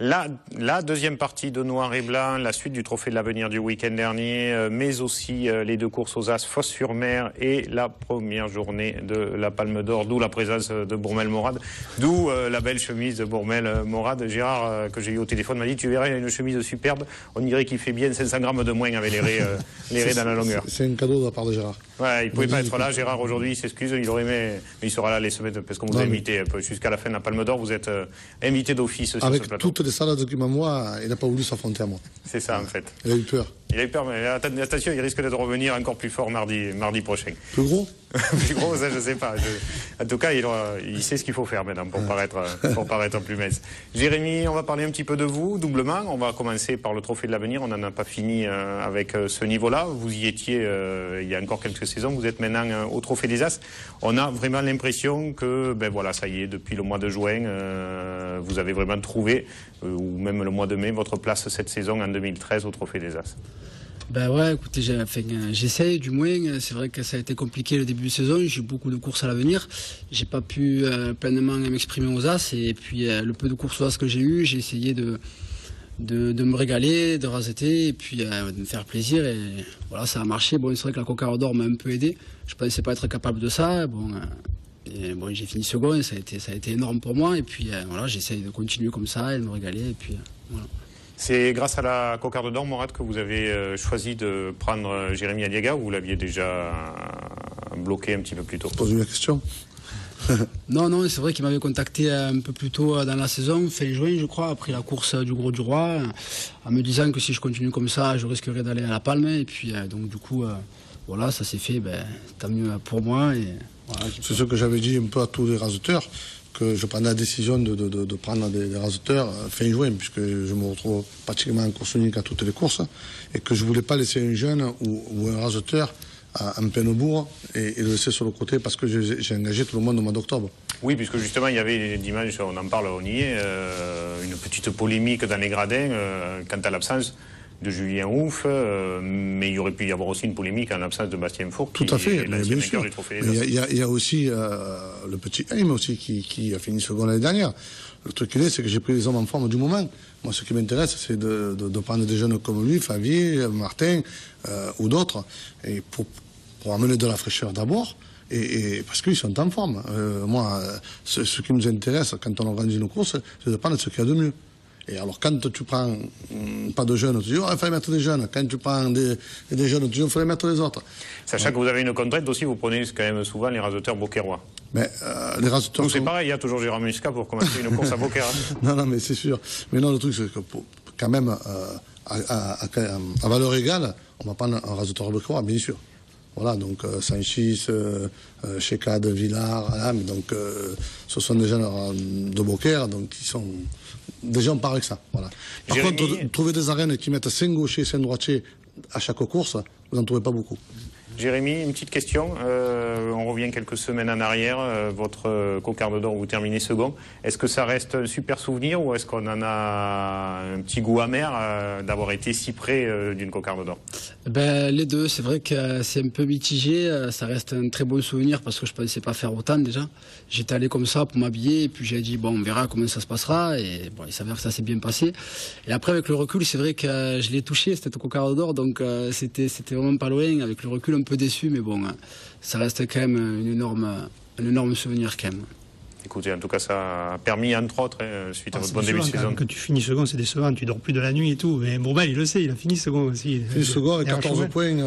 La deuxième partie de Noir et Blanc, la suite du Trophée de l'Avenir du week-end dernier, mais aussi les 2 courses aux As, Fos-sur-Mer et la première journée de la Palme d'Or, d'où la présence de Bourmel-Morad, d'où la belle chemise de Bourmel-Morad. Gérard, que j'ai eu au téléphone, m'a dit, tu verras, il y a une chemise superbe, on dirait qu'il fait bien 500 grammes de moins avec les raies dans la longueur. C'est un cadeau de la part de Gérard. Ouais, il pouvait pas être là, Gérard, aujourd'hui, il s'excuse, il aurait aimé, mais il sera là les semaines, parce qu'on vous a invité jusqu'à la fin de la Palme d'Or, vous êtes invité d'office sur ce plateau. Avec toutes les salades qu'il m'a moi, il n'a pas voulu s'affronter à moi. C'est ça, en fait. Il a eu peur. Il a eu peur, mais attention, il risque de revenir encore plus fort mardi prochain. Plus gros? Plus gros, ça, je sais pas. En tout cas, il sait ce qu'il faut faire maintenant pour paraître plus mince. Jérémy, on va parler un petit peu de vous, doublement. On va commencer par le Trophée de l'Avenir. On n'en a pas fini avec ce niveau-là. Vous y étiez il y a encore quelques saisons. Vous êtes maintenant au Trophée des As. On a vraiment l'impression que, ben voilà, ça y est, depuis le mois de juin, vous avez vraiment trouvé, ou même le mois de mai, votre place cette saison en 2013 au Trophée des As. Ben ouais, écoutez, j'essaye du moins. C'est vrai que ça a été compliqué le début de saison. J'ai eu beaucoup de courses à l'avenir. J'ai pas pu pleinement m'exprimer aux As. Et puis le peu de courses aux As que j'ai eu, j'ai essayé de me régaler, de raseter et puis de me faire plaisir. Et voilà, ça a marché. Bon, c'est vrai que la Cocarde d'Or m'a un peu aidé. Je pensais pas être capable de ça. Bon, j'ai fini second. Ça a été énorme pour moi. Et puis voilà, j'essaye de continuer comme ça et de me régaler. Et puis voilà. C'est grâce à la Cocarde d'Or, Morad, que vous avez choisi de prendre Jérémy Aliaga, ou vous l'aviez déjà bloqué un petit peu plus tôt? Pose une question. Non, c'est vrai qu'il m'avait contacté un peu plus tôt dans la saison, fin juin, je crois, après la course du Gros du Roi, en me disant que si je continue comme ça, je risquerais d'aller à la Palme. Et puis, donc, du coup, voilà, ça s'est fait, tant mieux pour moi. Et voilà, c'est ce que j'avais dit un peu à tous les raseteurs, que je prenais la décision de prendre des raseteurs fin juin, puisque je me retrouve pratiquement en course unique à toutes les courses, et que je voulais pas laisser un jeune ou un raseteur en pleine bourre et le laisser sur le côté, parce que j'ai engagé tout le monde au mois d'octobre. Oui, puisque justement il y avait dimanche, on en parle, on y est, une petite polémique dans les gradins quant à l'absence de Julien Ouf, mais il y aurait pu y avoir aussi une polémique en l'absence de Bastien Fourcq. Tout à fait, bien sûr. Il y a aussi le petit Haim aussi qui a fini second l'année dernière. Le truc c'est que j'ai pris les hommes en forme du moment. Moi, ce qui m'intéresse, c'est de prendre des jeunes comme lui, Favier, Martin ou d'autres, et pour amener de la fraîcheur d'abord, et parce qu'ils sont en forme. Moi, ce qui nous intéresse quand on organise nos courses, c'est de prendre ce qu'il y a de mieux. Et alors, quand tu prends pas de jeunes, tu dis, il fallait mettre des jeunes. Quand tu prends des jeunes, tu dis, il fallait mettre les autres. Sachant que vous avez une contrainte aussi, vous prenez quand même souvent les raseteurs Beauquerrois. Mais les raseteurs. Nous, c'est pareil, il y a toujours Jérôme Muscat pour commencer une course à Beaucaire. Non, mais c'est sûr. Mais non, le truc, c'est que quand même, à valeur égale, on va prendre un raseteur Beauquerois, bien sûr. Voilà, donc Sanchis, Chekad, Villard, Alam, donc ce sont des jeunes de Beaucaire, donc ils sont. Déjà, on part avec ça. Voilà. Par contre, trouver des arènes qui mettent 5 gauchers, 5 droitiers à chaque course, vous n'en trouvez pas beaucoup. Jérémy, une petite question. On revient quelques semaines en arrière. Votre Cocarde d'Or, vous terminez second. Est-ce que ça reste un super souvenir ou est-ce qu'on en a un petit goût amer d'avoir été si près d'une Cocarde d'Or? Les deux. C'est vrai que c'est un peu mitigé. Ça reste un très bon souvenir parce que je ne pensais pas faire autant déjà. J'étais allé comme ça pour m'habiller et puis j'ai dit bon, on verra comment ça se passera. Et bon, il s'avère que ça s'est bien passé. Et après, avec le recul, c'est vrai que je l'ai touché, cette Cocarde d'Or. Donc c'était vraiment pas loin. Avec le recul, un peu déçu, mais bon, ça reste quand même un énorme souvenir quand même. Écoutez, en tout cas, ça a permis, entre autres, suite à votre bon début de saison. Quand tu finis second, c'est décevant, tu dors plus de la nuit et tout. Mais Bourmel, il le sait, il a fini second aussi. Il a fini second avec 14 points,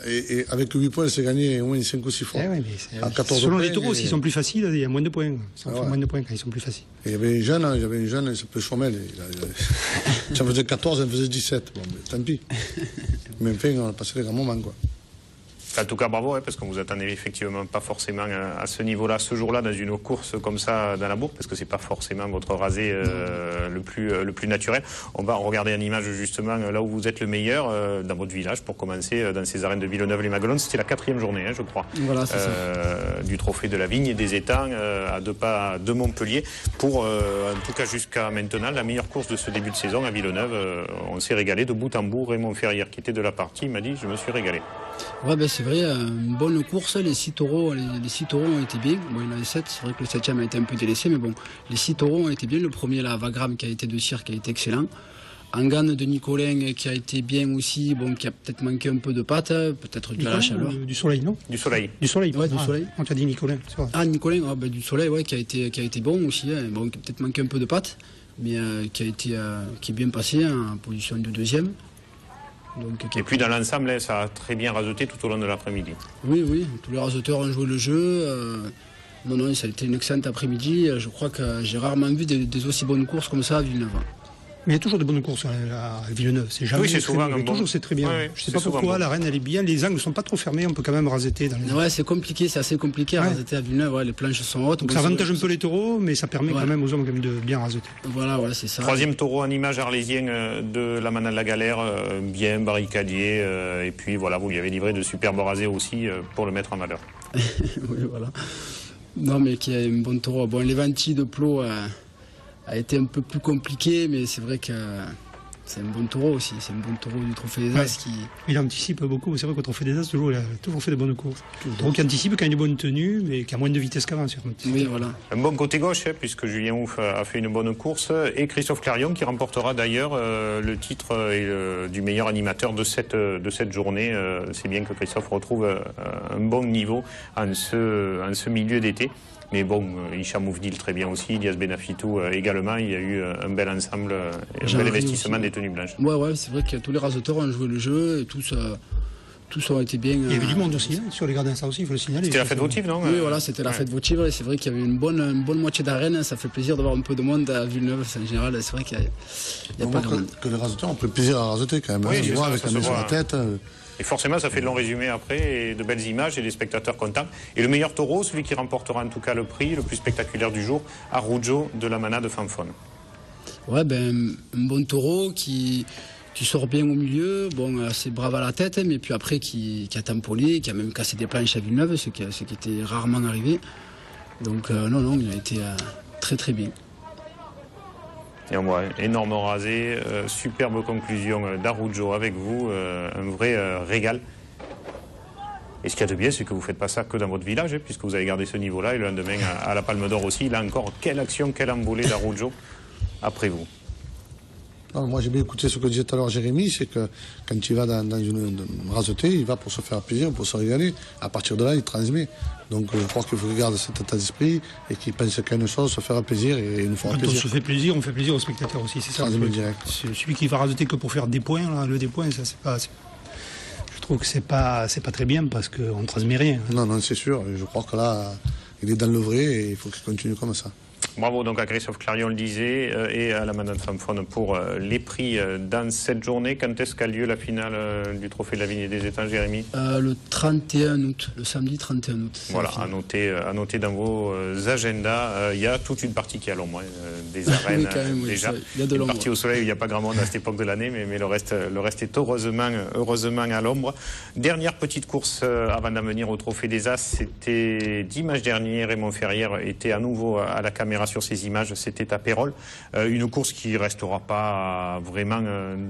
et avec 8 points, c'est gagné au moins 5 ou 6 fois. Selon les taureaux, s'ils sont plus faciles, il y a moins de points. Ça fait moins de points quand ils sont plus faciles. Et il y avait un jeune, il s'appelait Chomel. Ça faisait 14, il faisait 17. Bon, mais tant pis. Mais enfin, on a passé des grands moments, quoi. En tout cas, bravo, parce qu'on vous attendait effectivement pas forcément à ce niveau-là, ce jour-là, dans une course comme ça dans la bourre, parce que c'est pas forcément votre rasé le plus naturel. On va regarder une image justement là où vous êtes le meilleur, dans votre village, pour commencer, dans ces arènes de Villeneuve-les-Maguelones. C'était la 4e journée, je crois, voilà, c'est ça. Du Trophée de la Vigne et des Étangs, à 2 pas de Montpellier, pour, en tout cas jusqu'à maintenant, la meilleure course de ce début de saison à Villeneuve. On s'est régalé de bout en bout. Raymond Ferrière, qui était de la partie, m'a dit, je me suis régalé. Ouais, ben c'est vrai, une bonne course. Les 6 taureaux, les 6 taureaux ont été bien. Bon, il y en avait 7, c'est vrai que le 7e a été un peu délaissé, mais bon, les 6 taureaux ont été bien. Le premier, là, Vagram, qui a été de Cire, qui a été excellent. Angan de Nicolin, qui a été bien aussi, bon, qui a peut-être manqué un peu de pattes, peut-être dû à la chaleur. Du Soleil, non? Du Soleil. Du Soleil, ouais, du Soleil. On t'a dit Nicolin, c'est vrai. Ah, Nicolin, ben, du Soleil, ouais, qui a été bon aussi, hein. Bon, qui a peut-être manqué un peu de pattes, mais qui est bien passé, hein, en position de 2e. Donc, et puis dans l'ensemble, ça a très bien rasoté tout au long de l'après-midi. Oui, tous les rasoteurs ont joué le jeu. Non, ça a été une excellente après-midi. Je crois que j'ai rarement vu des aussi bonnes courses comme ça à Villeneuve. Mais il y a toujours de bonnes courses à Villeneuve. C'est jamais. Oui, c'est souvent un bon. Toujours, c'est très bien. Ouais, je ne sais pas pourquoi, la Reine, elle est bien. Les angles ne sont pas trop fermés, on peut quand même raseter. Ouais, c'est compliqué, c'est assez compliqué à raseter à Villeneuve. Ouais, les planches sont hautes. Donc ça avantage un peu les taureaux, mais ça permet quand même aux hommes de bien raseter. Voilà, ouais, c'est ça. 3e taureau en image arlésien de la Manade de la Galère, bien barricadier. Et puis voilà, vous lui avez livré de superbes rasés aussi pour le mettre en valeur. Oui, voilà. Non, mais qui a un bon taureau. Bon, l'Evanti de Plot a été un peu plus compliqué, mais c'est vrai que c'est un bon taureau aussi. C'est un bon taureau du Trophée des As qui... Il anticipe beaucoup. C'est vrai qu'au Trophée des As, il a toujours fait de bonnes courses. Donc il anticipe quand il a une bonne tenue, mais qui a moins de vitesse qu'avant. Oui, voilà. Un bon côté gauche, puisque Julien Ouf a fait une bonne course, et Christophe Clarion qui remportera d'ailleurs le titre du meilleur animateur de cette journée. C'est bien que Christophe retrouve un bon niveau en ce milieu d'été. Mais bon, Hicham Oufdil très bien aussi, Elias Benafitou également. Il y a eu un bel ensemble, un bel investissement des tenues blanches. Ouais, c'est vrai que tous les rasoteurs ont joué le jeu et tous ont été bien. Il y avait du monde aussi, sur les gradins, ça aussi, il faut le signaler. C'était la fête votive, non? Oui, voilà, c'était la fête votive. Et c'est vrai qu'il y avait une bonne moitié d'arène. Ça fait plaisir d'avoir un peu de monde à Villeneuve. En général, c'est vrai qu'il y a pas de monde. Que les rasoteurs ont pris plaisir à rasoter quand même. Oui, ça, avec la main sur la tête. Et forcément, ça fait de longs résumés après, et de belles images, et des spectateurs contents. Et le meilleur taureau, celui qui remportera en tout cas le prix, le plus spectaculaire du jour, Arujo de la Manade de Fanfone. Ouais, un bon taureau qui sort bien au milieu, bon, assez brave à la tête, mais puis après qui a tamponné, qui a même cassé des planches à Villeneuve, ce qui était rarement arrivé. Donc non, il a été très très bien. Et on voit énorme rasé, superbe conclusion d'Arujo avec vous, un vrai régal. Et ce qu'il y a de bien, c'est que vous ne faites pas ça que dans votre village, puisque vous avez gardé ce niveau-là, et le lendemain à la Palme d'Or aussi. Là encore, quelle action, quelle envolée d'Arujo après vous. Non, moi j'ai bien écouté ce que disait tout à l'heure Jérémy, c'est que quand il va dans une rasetée, il va pour se faire plaisir, pour se régaler. À partir de là, il transmet. Donc je crois qu'il faut qu'il garde cet état d'esprit et qu'il pense qu'à une chose, se faire plaisir et nous fera plaisir. Quand on se fait plaisir, on fait plaisir aux spectateurs aussi, c'est ça. Celui qui va raseter que pour faire des points, là, le dépoint, ça c'est pas... Je trouve que c'est pas très bien parce qu'on ne transmet rien. Non, c'est sûr. Je crois que là, il est dans le vrai et il faut qu'il continue comme ça. Bravo donc à Christophe Clarion, on le disait, et à la Manade Fanfone pour les prix dans cette journée. Quand est-ce qu'a lieu la finale du Trophée de la Vigne et des Étangs, Jérémy? Le 31 août, le samedi 31 août. Voilà, à noter dans vos agendas. Il y a toute une partie qui est à l'ombre, des arènes même, déjà. Il y a de une l'ombre. partie au soleil, il n'y a pas grand monde à cette époque de l'année, mais le reste est heureusement à l'ombre. Dernière petite course avant d'en venir au Trophée des As, c'était dimanche dernier. Raymond Ferrière était à nouveau à la caméra sur ces images, c'était à Pérol. Une course qui ne restera pas vraiment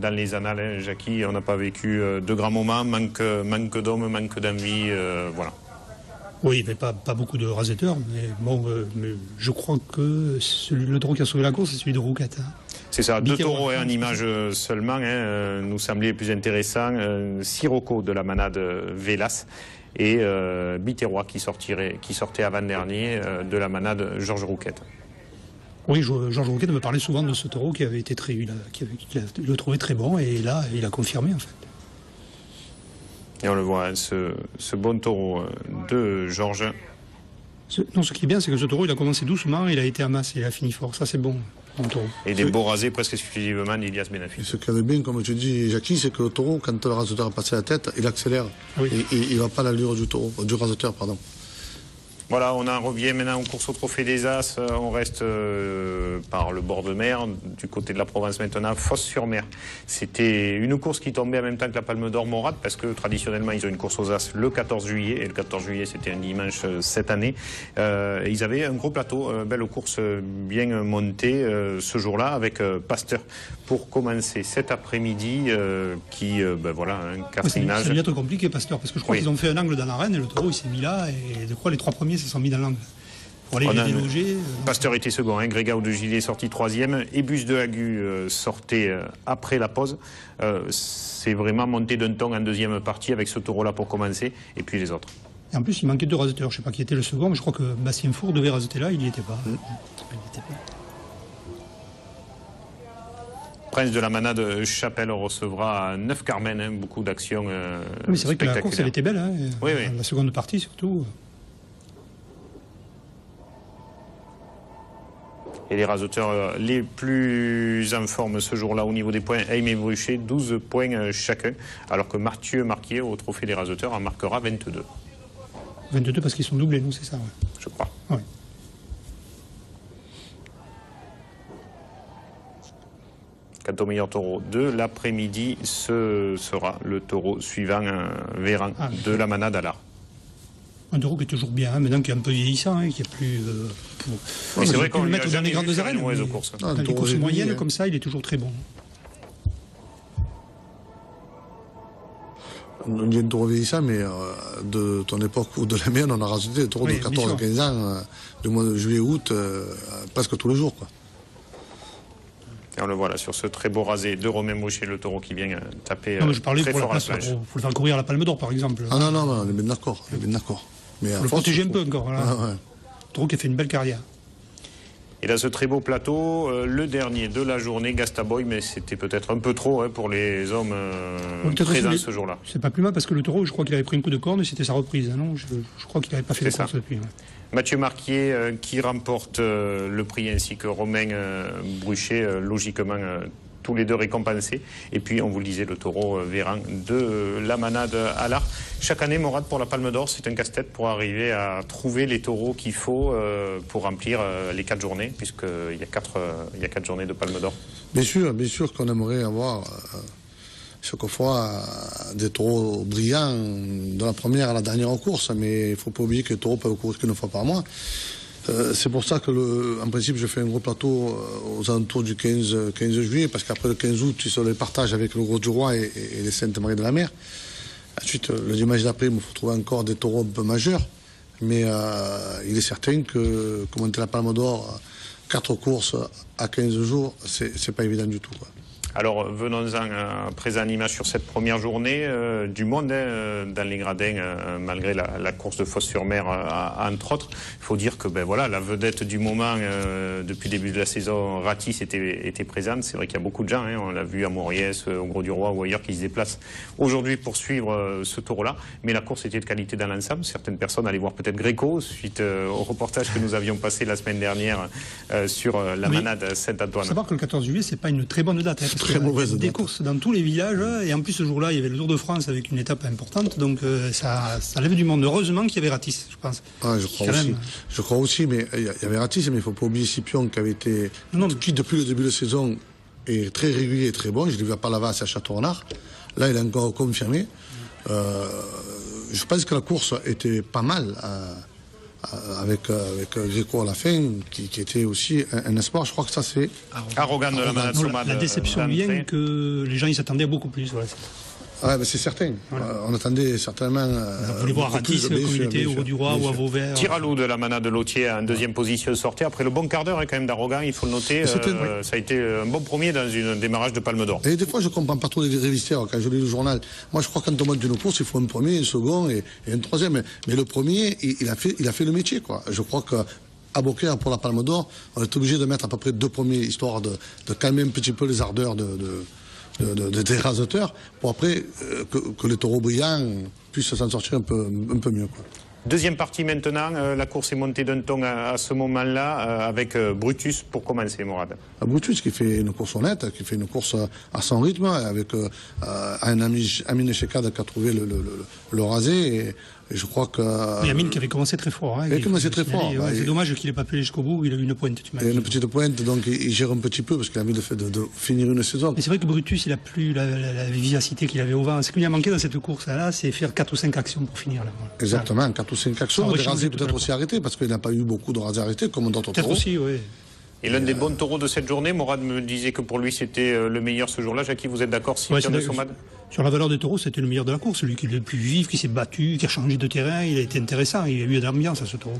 dans les annales, hein, Jackie. On n'a pas vécu de grands moments, manque d'hommes, manque d'envie, voilà. Oui, mais pas beaucoup de raseteurs, mais bon, mais je crois que le taureau qui a sauvé la course, c'est celui de Rouquette. Hein. C'est ça, 2 taureaux en image seulement, nous semblait plus intéressant. Sirocco de la Manade Vélas et Biterrois qui sortait avant-dernier de la Manade Georges Rouquette. Oui, Georges Rouquette me parlait souvent de ce taureau qui avait été il le trouvait très bon et là, il a confirmé en fait. Et on le voit, hein, ce bon taureau de Georges. Ce qui est bien, c'est que ce taureau, il a commencé doucement, il a été à masse et il a fini fort. Ça, c'est bon. Et des beaux rasés presque exclusivement d'Elias Benafitou. Ce qu'il y a de bien, comme tu dis, Jackie, c'est que le taureau, quand le raseteur a passé la tête, il accélère. Oui. Et il ne va pas à l'allure du raseteur, pardon. Voilà, on en revient maintenant aux courses au Trophée des As. On reste par le bord de mer, du côté de la Provence maintenant, Fos-sur-Mer. C'était une course qui tombait en même temps que la Palme d'Or Morad, parce que traditionnellement, ils ont une course aux As le 14 juillet. Et le 14 juillet, c'était un dimanche cette année. Ils avaient un gros plateau, belle course bien montée ce jour-là, avec Pasteur pour commencer cet après-midi, voilà, un quatrinnage. Ça va être compliqué, Pasteur, parce que je crois qu'ils ont fait un angle dans l'arène et le taureau il s'est mis là, et je crois les 3 premiers se sont mis dans l'angle. Pour aller les déloger. Pasteur était second, hein. Grégao de Gilet sorti 3e, et Bus de Hagu sortait après la pause. C'est vraiment monté d'un ton en deuxième partie avec ce taureau-là pour commencer, et puis les autres. Et en plus, il manquait 2 raseteurs. Je ne sais pas qui était le second, mais je crois que Bastien Four devait raseter là, il n'y était pas. Prince de la Manade Chapelle recevra 9 Carmen, hein, beaucoup d'actions. Oui, c'est vrai que la course, elle était belle. Hein, oui. La seconde partie, surtout. Et les raseteurs les plus en forme ce jour-là au niveau des points, Aim et Bruchet, 12 points chacun, alors que Mathieu Marquier au Trophée des raseteurs en marquera 22. 22 parce qu'ils sont doublés, nous, c'est ça, ouais. Je crois. Oui. Quant au meilleur taureau de l'après-midi, ce sera le taureau suivant, Véran, de la Manade à l'art. Un taureau qui est toujours bien, hein, maintenant qui est un peu vieillissant, hein, qui est plus... c'est vrai qu'on le mettre dans les grandes arènes. Dans les courses moyennes, comme ça, il est toujours très bon. On dit un taureau vieillissant, mais de ton époque ou de la mienne, on a rajouté des taureaux de 14-15 ans, du mois de juillet-août, presque tous les jours, quoi. Et on le voit là sur ce très beau rasé de Romain Boucher, le taureau qui vient taper non, mais je parlais très pour fort la à la plage. Il faut le faire courir à la Palme d'Or, par exemple. Ah non, on est bien d'accord. Mais il faut le protéger un peu encore. Voilà. Ouais. Le taureau qui a fait une belle carrière. Et là, ce très beau plateau, le dernier de la journée, Gastaboy, mais c'était peut-être un peu trop pour les hommes présents ce jour-là. C'est pas plus mal parce que le taureau, je crois qu'il avait pris un coup de corne et c'était sa reprise. Non, je crois qu'il n'avait pas fait de course depuis. Ouais. Mathieu Marquier qui remporte le prix ainsi que Romain Bruchet, logiquement tous les deux récompensés. Et puis, on vous le disait, le taureau Véran de la Manade à l'art. Chaque année, Morad, pour la Palme d'Or, c'est un casse-tête pour arriver à trouver les taureaux qu'il faut pour remplir les 4 journées, puisqu'il y a 4 journées de Palme d'Or. Bien sûr qu'on aimerait avoir chaque fois des taureaux brillants de la première à la dernière course, mais il ne faut pas oublier que les taureaux peuvent courir qu'une fois par mois. C'est pour ça que, en principe, je fais un gros plateau aux alentours du 15 juillet, parce qu'après le 15 août, ils se les partagent avec le Gros du Roi et les Saintes Maries de la Mer. Ensuite, le dimanche d'après, il me faut trouver encore des taureaux un peu majeurs, mais il est certain que monter la Palme d'Or, 4 courses à 15 jours, c'est pas évident du tout, quoi. Alors, venons-en à présent en image sur cette première journée du monde dans les gradins, malgré la course de Fos-sur-Mer, entre autres. Il faut dire que la vedette du moment depuis le début de la saison, Ratis, était présente. C'est vrai qu'il y a beaucoup de gens, on l'a vu à Mauriès, au Gros du Roi ou ailleurs, qui se déplacent aujourd'hui pour suivre ce taureau-là. Mais la course était de qualité dans l'ensemble. Certaines personnes allaient voir peut-être Gréco, suite au reportage que nous avions passé la semaine dernière sur la Manade Saint-Antoine. Il faut savoir que le 14 juillet, c'est pas une très bonne date. Très mauvaise des courses dans tous les villages, et en plus ce jour-là il y avait le Tour de France avec une étape importante, donc ça lève du monde. Heureusement qu'il y avait Ratis, je pense. Ah, je crois aussi, mais il y avait Ratis, mais il ne faut pas oublier Scipion qui avait été, qui depuis le début de saison est très régulier et très bon. Je l'ai vu à Palavas et à Château-Renard. Là il a encore confirmé. Je pense que la course était pas mal avec Gréco à la fin, qui était aussi un espoir. Je crois que ça c'est Arrogant de la Manade Somade. La déception vient que les gens ils s'attendaient beaucoup plus. Voilà. Ouais, mais c'est certain. Voilà. On attendait certainement. On voulait voir Ratis comme il était au Gros du Roi ou à Vauvert. Tiralou de la Manade Lautier en deuxième position sortait après le bon quart d'heure quand même d'Arrogant, il faut le noter. Ça a été un bon premier dans un démarrage de Palme d'Or. Et des fois je comprends pas trop les révistaires quand je lis le journal. Moi je crois que quand on monte une course, il faut un premier, un second et un troisième. Mais le premier, il a fait le métier, quoi. Je crois que à Beaucaire pour la Palme d'Or, on est obligé de mettre à peu près 2 premiers, histoire de calmer un petit peu les ardeurs des raseteurs, pour après que les taureaux brillants puissent s'en sortir un peu mieux, quoi. Deuxième partie maintenant, la course est montée d'un ton à ce moment-là, avec Brutus pour commencer, Morad. Brutus qui fait une course honnête, qui fait une course à son rythme, avec un Amine Chekad qui a trouvé le rasé. Et je crois que... Mais Amine qui avait commencé très fort. Hein, il a commencé très fort. C'est dommage qu'il n'ait pas pu aller jusqu'au bout, il a eu une pointe. Il a une petite pointe, donc il gère un petit peu, parce qu'il a envie de finir une saison. Mais c'est vrai que Brutus, il n'a plus la vivacité qu'il avait au vent. Ce qui lui a manqué dans cette course-là, c'est faire 4 ou 5 actions pour finir. Là, voilà. Exactement, 4 ou 5 actions. Des rasés peut-être aussi arrêtés, parce qu'il n'a pas eu beaucoup de rasés arrêtés, comme d'autres taureaux. Peut-être aussi, oui. Et l'un des bons taureaux de cette journée, Morad me disait que pour lui c'était le meilleur ce jour-là. Jackie, vous êtes d'accord? Sur la valeur des taureaux, c'était le meilleur de la course, celui qui est le plus vif, qui s'est battu, qui a changé de terrain, il a été intéressant, il y a eu de l'ambiance à ce taureau.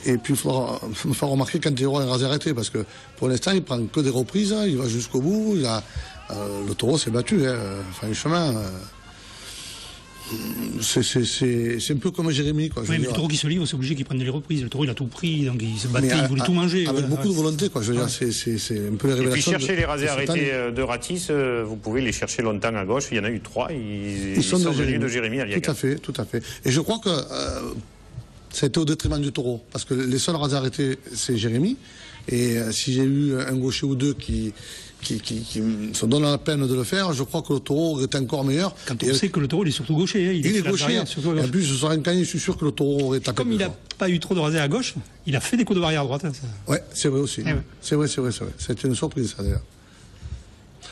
Et puis il faudra me faire remarquer quand il y aura un rasé arrêté, parce que pour l'instant il prend que des reprises, il va jusqu'au bout, le taureau s'est battu, franchement. C'est un peu comme Jérémy. Quoi, oui, mais le taureau qui se livre, c'est obligé qu'il prenne les reprises. Le taureau, il a tout pris, donc il se battait, il voulait tout manger. Avec beaucoup de volonté, quoi. Je veux dire, c'est un peu les révélations. Et puis chercher les rasés arrêtés de Ratis, vous pouvez les chercher longtemps à gauche. Il y en a eu 3. Ils sont venus de Jérémy Aliaga. Tout à fait, tout à fait. Et je crois que ça a été au détriment du taureau, parce que les seuls rasés arrêtés, c'est Jérémy. Et si j'ai eu un gaucher ou deux qui se donnent la peine de le faire, je crois que le taureau est encore meilleur. Quand on sait que le taureau, il est surtout gaucher. Hein, il est gaucher. Et en plus, je serais incarné, je suis sûr que le taureau aurait tapé. Comme il n'a pas eu trop de rasés à gauche, il a fait des coups de barrière à droite. Hein, ouais, c'est vrai aussi. C'est vrai. C'était une surprise, ça, d'ailleurs.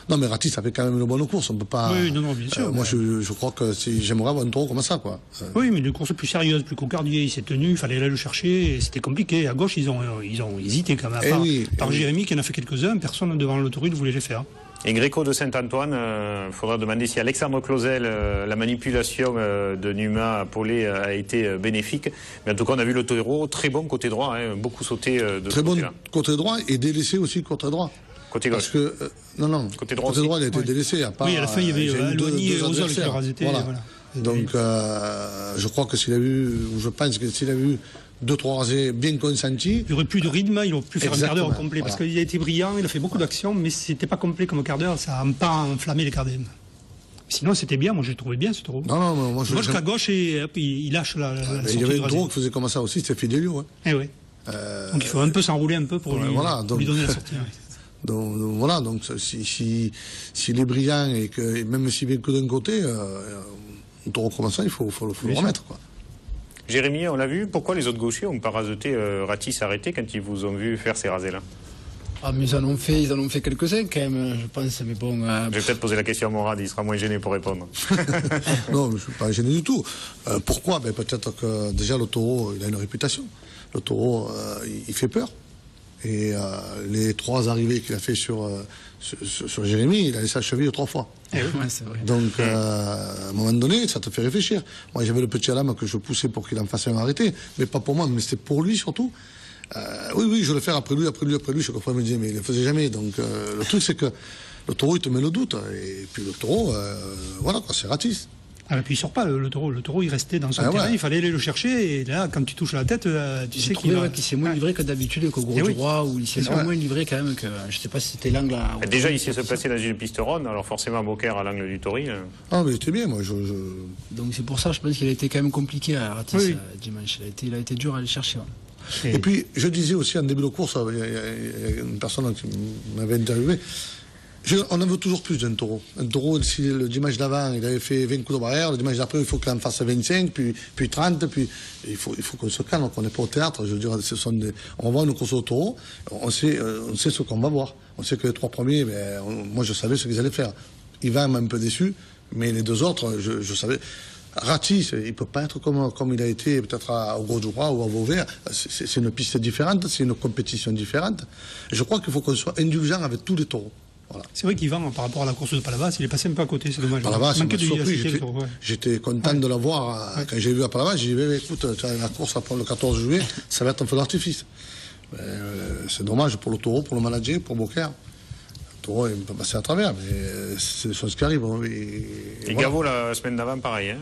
Non, mais Ratis, ça fait quand même une bonne course. On peut pas. Oui, non, bien sûr. Moi, je crois que j'aimerais avoir un taureau comme ça, quoi. Oui, mais une course plus sérieuse, plus cocardier. Il s'est tenu, il fallait aller le chercher. C'était compliqué. À gauche, ils ont hésité quand même. À part Jérémy qui en a fait quelques-uns, personne devant l'autoroute ne voulait les faire. Et Gréco de Saint-Antoine, il faudra demander si Alexandre Clausel, la manipulation de Numa à Paulet a été bénéfique. Mais en tout cas, on a vu le taureau très bon côté droit, hein, beaucoup sauté de très bon côté droit et délaissé aussi côté droit. Côté gauche. Parce que, non. Côté droit, il a été délaissé. À part, oui, à la fin, il y avait Aloigny et Ozol qui leur étaient. Voilà. Donc, je crois que je pense que s'il a eu 2-3 rasés bien consentis. Il n'y aurait plus de rythme, il aurait pu faire un quart d'heure complet. Voilà. Parce qu'il a été brillant, il a fait beaucoup d'actions, mais c'était pas complet comme quart d'heure, ça n'a pas enflammé les quarts d'heure. Sinon, c'était bien, moi je le trouvais bien ce taureau. Non, moi je. Gauche qu'à gauche et hop, il lâche la il y avait un taureau qui faisait comme ça aussi, c'était Fidelio. Hein. Eh oui. Donc il faut un peu s'enrouler un peu pour lui donner la sortie. Donc voilà, donc s'il est brillant et que même s'il vient que d'un côté, un taureau comme ça, il faut le remettre, quoi. Jérémy, on l'a vu, pourquoi les autres gauchers n'ont pas raseté Ratis arrêté quand ils vous ont vu faire ces rasés-là? Ah, mais ils en ont fait quelques-uns quand même, je pense, mais bon... Je vais peut-être poser la question à Morad, il sera moins gêné pour répondre. Non, je ne suis pas gêné du tout. Pourquoi? Peut-être que déjà le taureau, il a une réputation. Le taureau, il fait peur. Et les 3 arrivées qu'il a fait sur Jérémy, il a laissé sa cheville 3 fois. Ouais, c'est vrai. Donc, à un moment donné, ça te fait réfléchir. Moi, j'avais le petit Alam que je poussais pour qu'il en fasse un arrêté, mais pas pour moi, mais c'était pour lui surtout. Oui, je vais le faire après lui. Chaque fois, il me disait, mais il ne le faisait jamais. Donc, le truc, c'est que le taureau, il te met le doute. Et puis le taureau, voilà, quoi, c'est Ratis. Ah, et puis il sort pas le taureau. Le taureau, il restait dans son terrain, il fallait aller le chercher. Et là, quand tu touches la tête, tu sais qu'il s'est moins livré que d'habitude, qu'au gros du roi, où il s'est moins livré quand même que, je sais pas si c'était l'angle. Déjà, il s'est se placer dans une piste ronde, alors forcément, Beaucaire à l'angle du Tori. Ah, mais c'était bien, moi. Donc c'est pour ça, je pense qu'il a été quand même compliqué à Ratis dimanche. Il a été dur à aller chercher. Ouais. Et puis, je disais aussi en début de course, il y a une personne qui m'avait interviewé. On en veut toujours plus d'un taureau. Un taureau, si le dimanche d'avant, il avait fait 20 coups de barrière, le dimanche d'après, il faut qu'il en fasse 25, puis 30, puis il faut qu'on se calme, qu'on n'est pas au théâtre. Je veux dire, on va une course au taureau, on sait ce qu'on va voir. On sait que les 3 premiers, moi je savais ce qu'ils allaient faire. Ivan m'a un peu déçu, mais les 2 autres, je savais. Ratis, il ne peut pas être comme il a été peut-être au Gros du Roi ou à Vauvert. C'est une piste différente, c'est une compétition différente. Et je crois qu'il faut qu'on soit indulgent avec tous les taureaux. Voilà. C'est vrai qu'Yvan, par rapport à la course de Palavas, il est passé un peu à côté, c'est dommage. Palavas, j'étais content de la voir. Quand j'ai vu à Palavas, j'ai dit, écoute, la course le 14 juillet, ça va être un feu d'artifice. C'est dommage pour le taureau, pour le manager, pour Beaucaire. taureau il peut passer à travers, mais c'est des choses qui arrivent. Et voilà. Gaveau, la semaine d'avant, pareil.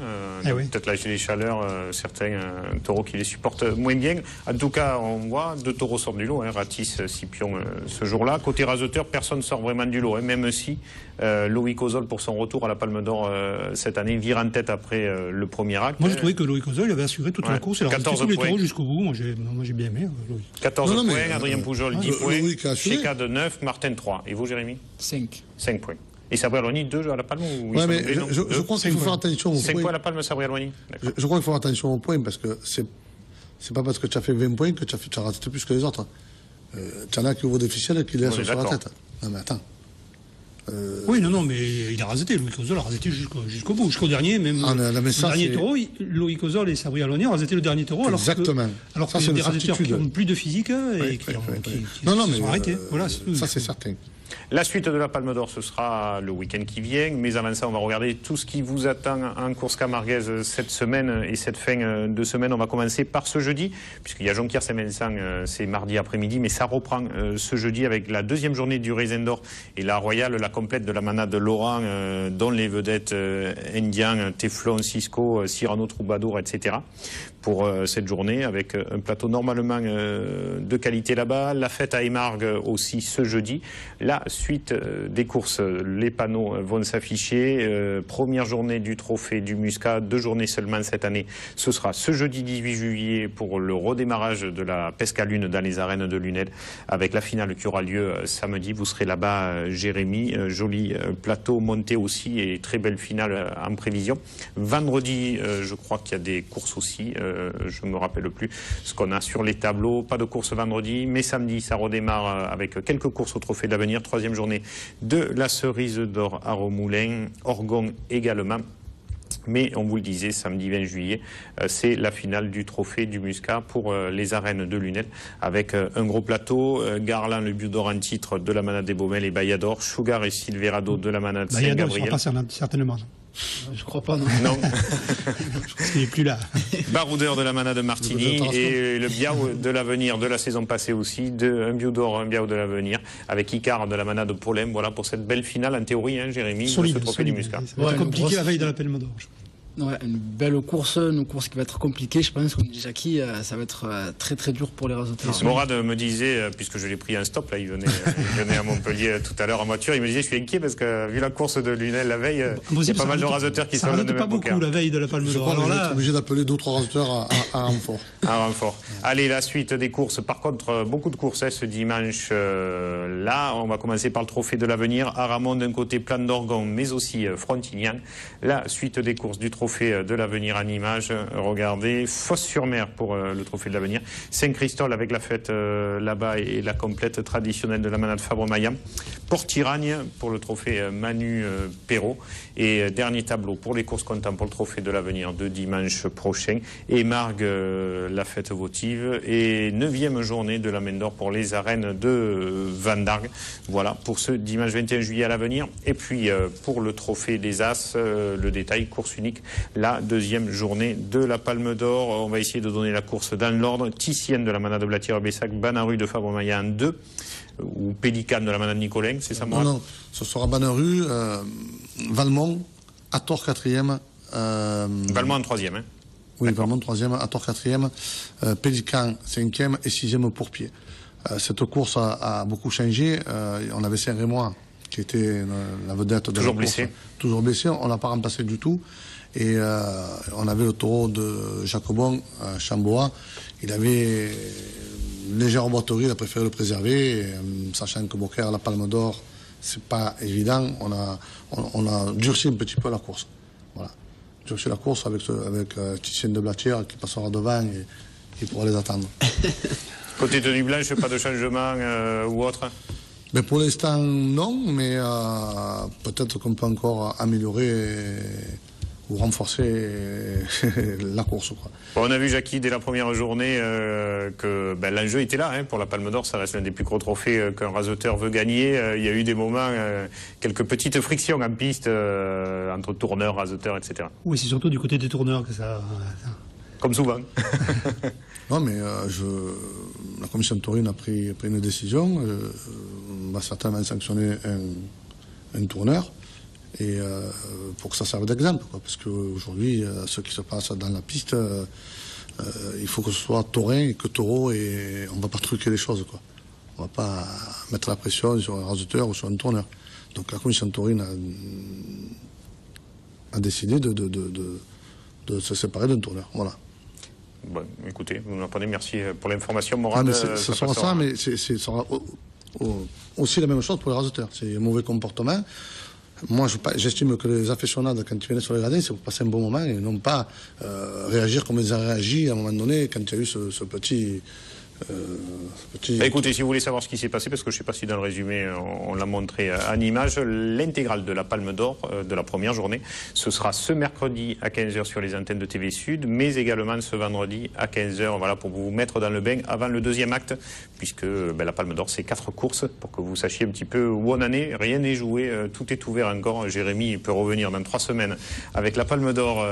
Peut-être là, j'ai les chaleurs, certains taureaux qui les supportent moins bien. En tout cas, on voit 2 taureaux sortent du lot. Ratis, Scipion, ce jour-là. Côté raseteur, personne ne sort vraiment du lot. Même si Loïc Ozol, pour son retour à la Palme d'Or cette année, vire en tête après le premier acte. Moi, je trouvais que Loïc Ozol avait assuré toute la course. Il a resté tous les taureaux jusqu'au bout. Moi, j'ai bien aimé. 14 points, Adrien Poujol, 10 points. Cheka de 9, Martin 3. Et vous, Jérémy? 5 points. Et Sabri-Alouani, 2 à la Palme ou ouais, mais je crois qu'il faut faire attention aux points. 5 points à la Palme, Sabri-Alouani. Je crois qu'il faut faire attention aux points parce que c'est pas parce que tu as fait 20 points que tu as raté plus que les autres. Tu en as qui ouvrent des ficelles et qui laissent sur la tête. Non, mais attends. Oui, non, mais il a raseté. Loïc Ozol a raseté jusqu'au bout, jusqu'au dernier, même le dernier taureau. Loïc Ozol et Sabri-Alouani ont raseté le dernier taureau. Exactement. Alors que c'est des raseteurs qui n'ont plus de physique et qui sont arrêtés. Voilà, ça, c'est certain. La suite de la Palme d'Or, ce sera le week-end qui vient. Mais avant ça, on va regarder tout ce qui vous attend en course camarguaise cette semaine et cette fin de semaine. On va commencer par ce jeudi, puisqu'il y a Jonquière-Saint-Vincent, c'est mardi après-midi, mais ça reprend ce jeudi avec la 2e journée du Raisin d'Or et la Royale, la complète de la manade de Laurent, dont les vedettes Indiens, Teflon, Cisco, Cyrano, Troubadour, etc. pour cette journée, avec un plateau normalement de qualité là-bas. La fête à Émargues aussi ce jeudi. La suite des courses, les panneaux vont s'afficher. Première journée du Trophée du Muscat, 2 journées seulement cette année. Ce sera ce jeudi 18 juillet pour le redémarrage de la pesque à lune dans les arènes de Lunel, avec la finale qui aura lieu samedi. Vous serez là-bas, Jérémy. Joli plateau monté aussi et très belle finale en prévision. Vendredi, je crois qu'il y a des courses aussi. Je ne me rappelle plus ce qu'on a sur les tableaux. Pas de course vendredi, mais samedi, ça redémarre avec quelques courses au Trophée de l'Avenir. 3e journée de la Cerise d'Or à Romoulin, Orgon également. Mais on vous le disait, samedi 20 juillet, c'est la finale du Trophée du Muscat pour les arènes de Lunel, avec un gros plateau, Garland, le but d'or en titre de la manade des Baumel et Bayador, Sugar et Silverado de la manade Saint-Gabriel. Bayador ne sera pas certainement. Je crois pas, non. Non. Je pense qu'il n'est plus là. Baroudeur de la manade de Martini et le Biao de l'Avenir de la saison passée aussi, un Biao d'or, un Biao de l'Avenir, avec Icar de la manade de Polem. Voilà pour cette belle finale en théorie, Jérémy, solide, de ce Trophée du Muscat. C'est compliqué la veille de la Palme d'Or. Ouais, une belle course, une course qui va être compliquée, je pense, comme dit Jackie, ça va être très très dur pour les raseteurs. Morad me disait, puisque je l'ai pris un stop, là, il venait à Montpellier tout à l'heure en voiture, il me disait, je suis inquiet parce que vu la course de Lunel la veille, il y a pas mal de raseteurs qui sont dans le même pas beaucoup poker. La veille de la Palme d'Or. Alors là, obligé d'appeler 2 ou 3 raseteurs à renfort. À renfort. Allez, la suite des courses. Par contre, beaucoup de courses ce dimanche. Là, on va commencer par le Trophée de l'Avenir. Aramon d'un côté, Plan d'Orgon, mais aussi Frontignan. La suite des courses du Trophée de l'Avenir en image. Regardez, Fosse-sur-Mer pour le Trophée de l'Avenir. Saint-Christol avec la fête là-bas et la complète traditionnelle de la manade Fabre-Maillan. Port-Iragne pour le Trophée Manu Perrault. Et dernier tableau pour les courses comptant pour le Trophée de l'Avenir de dimanche prochain. Et Margue, la fête votive. Et 9e journée de la Main d'Or pour les arènes de Vendargue. Voilà pour ce dimanche 21 juillet à l'Avenir. Et puis pour le Trophée des As, le détail, course unique. La 2e journée de la Palme d'Or. On va essayer de donner la course dans l'ordre. Tissienne de la manade de Blatière-Bessac, Banaru de Fabre-Maillan 2, ou Pélican de la manade Nicolin, c'est ça, moi? Non, ce sera Banaru, Valmont, Ator 4e. Valmont en 3e, hein? Oui, Valmont 3e, Ator 4e, Pélican 5e et 6e pour pied. Cette course a beaucoup changé. On avait Saint-Rémois qui était la vedette de toujours la blessé. Course. Toujours blessé, on l'a pas remplacé du tout. Et on avait le taureau de Jacobon, Chambois. Il avait une légère boiterie, il a préféré le préserver, et, sachant que Beaucaire, la Palme d'Or, c'est pas évident. On a durci un petit peu la course. Voilà. Durci la course avec Tissienne de Blatière qui passera devant et qui pourra les attendre. Côté tenue blanche, pas de changement ou autre? Mais pour l'instant, non, mais peut-être qu'on peut encore améliorer ou renforcer la course, quoi. Bon, on a vu, Jackie, dès la première journée que l'enjeu était là. Hein, pour la Palme d'Or, ça reste l'un des plus gros trophées qu'un raseteur veut gagner. Il y a eu des moments, quelques petites frictions en piste entre tourneurs, raseteurs, etc. Oui, c'est surtout du côté des tourneurs que ça... Comme souvent. Non, mais la commission de taurine a pris une décision. va certainement sanctionner un tourneur. Et pour que ça serve d'exemple, parce qu'aujourd'hui, ce qui se passe dans la piste, il faut que ce soit taurin et que taureau, et on ne va pas truquer les choses, quoi. On ne va pas mettre la pression sur un raseteur ou sur un tourneur. Donc la commission taurine a décidé de se séparer d'un tourneur. Voilà. Bon, écoutez, vous m'entendez, merci pour l'information morale. Ce sera ça, mais ce sera aussi la même chose pour les raseteurs. C'est un mauvais comportement. Moi, j'estime que les aficionados, quand ils viennent sur les gradins, c'est pour passer un bon moment et non pas réagir comme ils ont réagi à un moment donné quand il y a eu ce petit... écoutez, si vous voulez savoir ce qui s'est passé, parce que je ne sais pas si dans le résumé on l'a montré en image, l'intégrale de la Palme d'Or de la première journée, ce sera ce mercredi à 15h sur les antennes de TV Sud, mais également ce vendredi à 15h, voilà, pour vous mettre dans le bain avant le deuxième acte, puisque la Palme d'Or c'est 4 courses, pour que vous sachiez un petit peu où on en est. Rien n'est joué, tout est ouvert encore. Jérémy peut revenir dans 3 semaines avec la Palme d'Or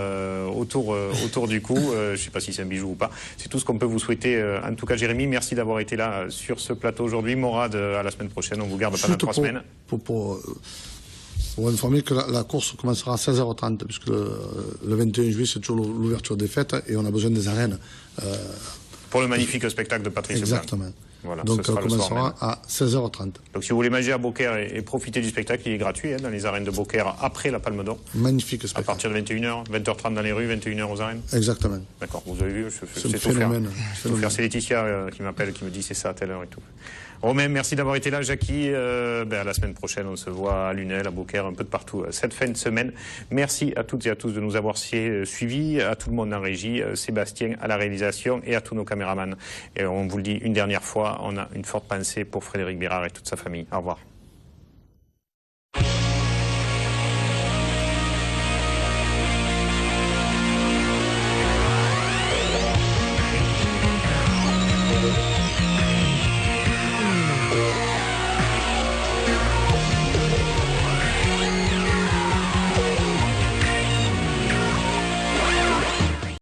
autour du cou. Je ne sais pas si c'est un bijou ou pas. C'est tout ce qu'on peut vous souhaiter. En tout cas, Jérémy, merci d'avoir été là sur ce plateau aujourd'hui. Morad, à la semaine prochaine. On vous garde pendant 3 semaines. Pour informer que la course commencera à 16h30, puisque le 21 juillet, c'est toujours l'ouverture des fêtes et on a besoin des arènes. Pour le magnifique spectacle de Patrice Leblanc. Exactement. Voilà, donc on commencera à 16h30. Donc si vous voulez manger à Beaucaire et profiter du spectacle, il est gratuit dans les arènes de Beaucaire après la Palme d'Or. Magnifique spectacle. À partir de 21h, 20h30 dans les rues, 21h aux arènes. Exactement. D'accord, vous avez vu, c'est tout phénomène. C'est Laetitia qui m'appelle, qui me dit c'est ça à telle heure et tout. Romain, merci d'avoir été là. Jackie, à la semaine prochaine, on se voit à Lunel, à Beaucaire, un peu de partout cette fin de semaine. Merci à toutes et à tous de nous avoir suivis, à tout le monde en régie, Sébastien à la réalisation et à tous nos caméramans. Et on vous le dit une dernière fois, on a une forte pensée pour Frédéric Bérard et toute sa famille. Au revoir.